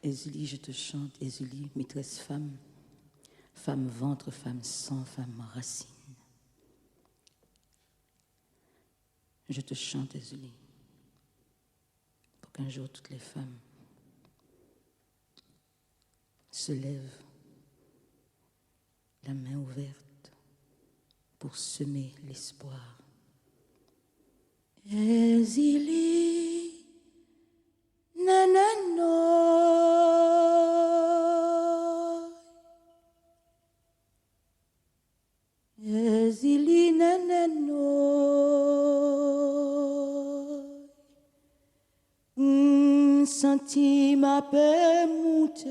Ezili, je te chante, Ezili, maîtresse femme, femme ventre, femme sang, femme racine. Je te chante, Ezili, pour qu'un jour toutes les femmes se lèvent, la main ouverte, pour semer l'espoir. Ezili, nanano, Ezili, nanano, senti ma paix monter,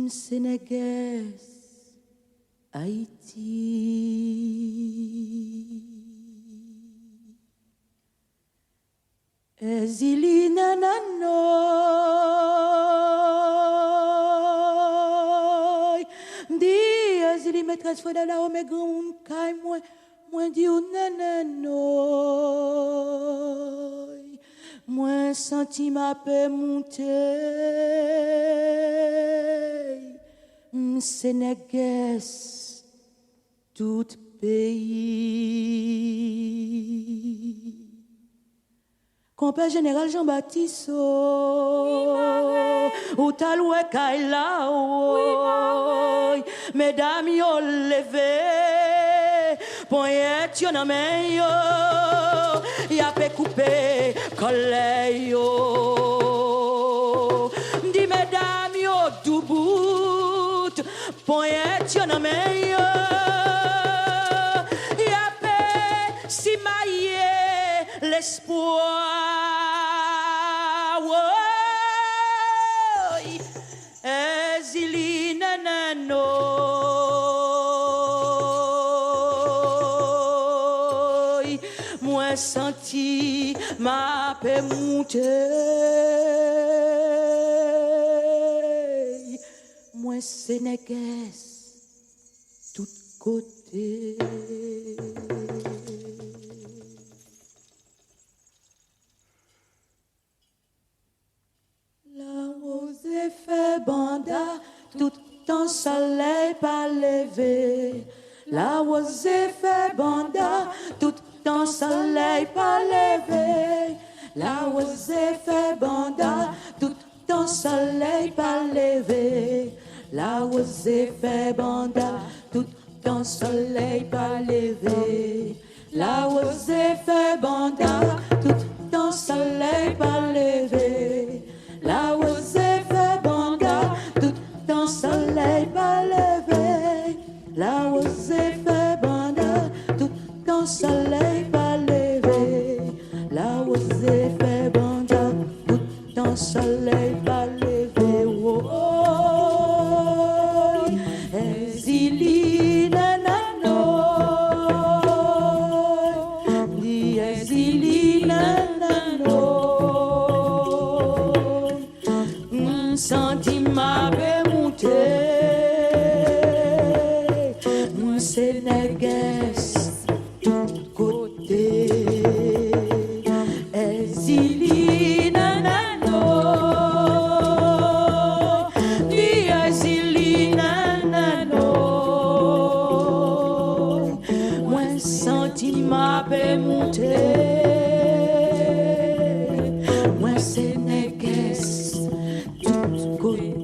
Sénégal, Haiti. Ezili nananoy, di Ezili maîtresse fou de la mais grand kay moins di ou nananoy, moins senti ma paix monter, Sénégal tout pays. Compère général Jean-Baptiste, ou taloué Kaila, mesdames yo levé, poignet yo nan men yo, y'a pe coupé collé yo. Di mesdames yo doubout, poignet yo nan men yo, y'a pe si maillé l'espoir. Ezili nananoy, moi senti ma paix monter, moi Sénégal tout côté. Fait banda, tout ton soleil pas levé. La rose fait banda, tout ton soleil pas levé. La rose fait banda, tout ton soleil pas levé. La rose fait banda, tout ton soleil pas levé. La rose fait banda, tout ton soleil pas levé. La rose fait banda, tout ton soleil pas levé. La rose fait banda, tout ton soleil pas levé. La rose fait banda, tout ton soleil pas levé. Oh, oh, Ezili nanano, di Ezili nanano. Senti ma paix monter, mon Sénégal tout côté. Ezili nanano, di Ezili nanano, moi senti ma paix monter, moi Sénégal. Good.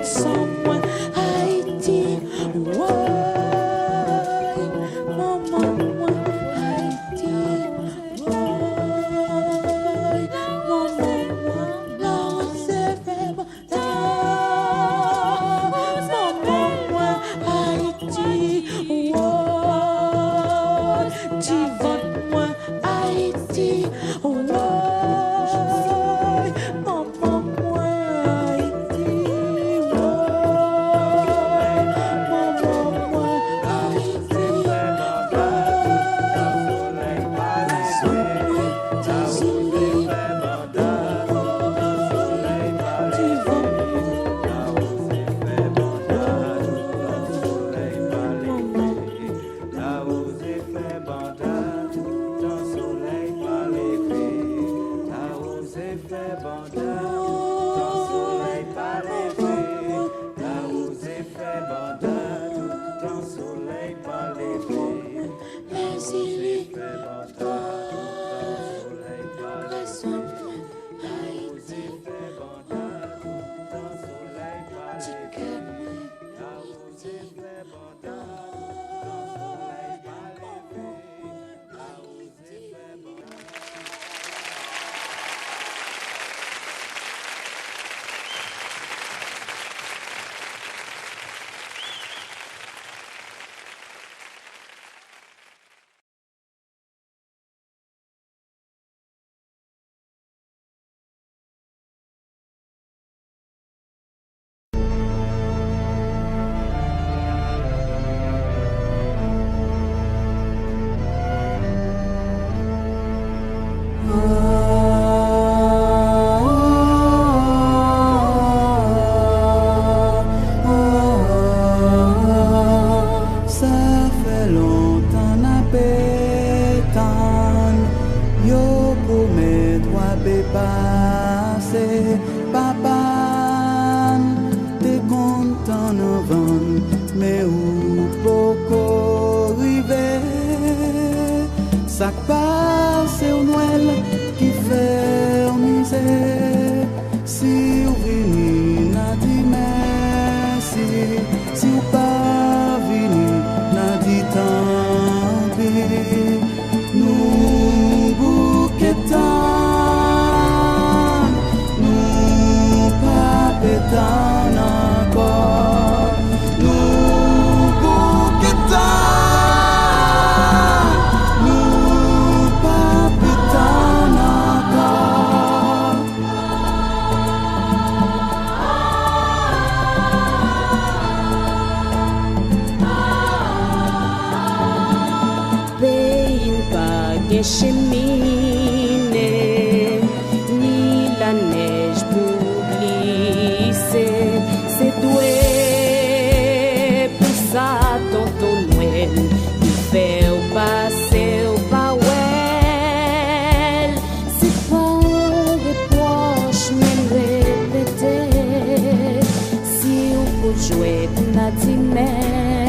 sans moi, Haïti, ouais, maman, moi, Haïti, ouais, maman, moi, là où c'est fait, maman, moi, Haïti, ouais, divin, moi, Haïti, ouais. Ezili Toto Papa, t'es content avant, mais où beaucoup river, ça passe au Noël qui fait misère. Si vous venez, n'a dit merci. Si vous pas venez, n'a dit tant pis. Nous bouquetons. Pétan encore, nous bouquetons, nous pas pétan encore. Pays pas de cheminée, ni la neige pour c'est doué pour ça tonton Noël qui fait au passé au pawel. C'est pas des poches même répéter si on peut jouer n'a dit mais